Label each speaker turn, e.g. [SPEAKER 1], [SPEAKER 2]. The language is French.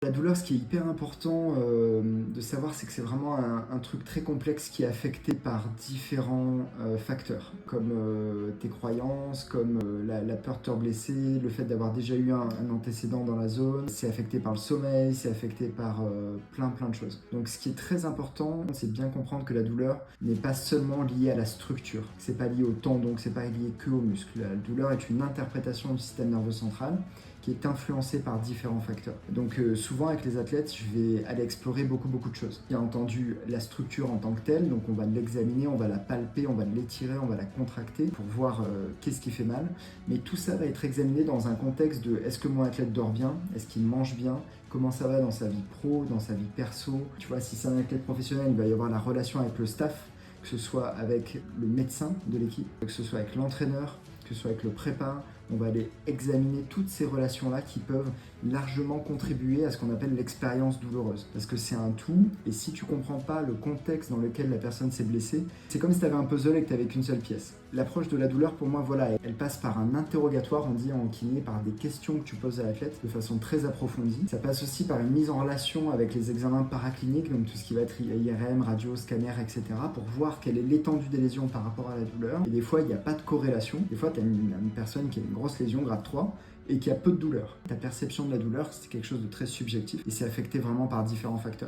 [SPEAKER 1] La douleur, ce qui est hyper important de savoir, c'est que c'est vraiment un truc très complexe qui est affecté par différents facteurs, comme tes croyances, comme la peur de te blesser, le fait d'avoir déjà eu un antécédent dans la zone. C'est affecté par le sommeil, c'est affecté par plein de choses. Donc ce qui est très important, c'est de bien comprendre que la douleur n'est pas seulement liée à la structure. C'est pas lié au tendon, c'est pas lié que aux muscles. La douleur est une interprétation du système nerveux central qui est influencé par différents facteurs. Donc souvent avec les athlètes, je vais aller explorer beaucoup de choses. Bien entendu, la structure en tant que telle, donc on va l'examiner, on va la palper, on va l'étirer, on va la contracter pour voir qu'est-ce qui fait mal. Mais tout ça va être examiné dans un contexte de est-ce que mon athlète dort bien, est-ce qu'il mange bien, comment ça va dans sa vie pro, dans sa vie perso. Tu vois, si c'est un athlète professionnel, il va y avoir la relation avec le staff, que ce soit avec le médecin de l'équipe, que ce soit avec l'entraîneur, que ce soit avec le prépa. On va aller examiner toutes ces relations-là qui peuvent largement contribuer à ce qu'on appelle l'expérience douloureuse. Parce que c'est un tout, et si tu comprends pas le contexte dans lequel la personne s'est blessée, c'est comme si tu avais un puzzle et que tu n'avais qu'une seule pièce. L'approche de la douleur, pour moi, voilà, elle passe par un interrogatoire, on dit en kiné, par des questions que tu poses à l'athlète de façon très approfondie. Ça passe aussi par une mise en relation avec les examens paracliniques, donc tout ce qui va être IRM, radio, scanner, etc., pour voir quelle est l'étendue des lésions par rapport à la douleur. Et des fois, il n'y a pas de corrélation. Des fois, tu as une personne qui a une grosse lésion, grade 3, et qui a peu de douleur. Ta perception de la douleur, c'est quelque chose de très subjectif, et c'est affecté vraiment par différents facteurs.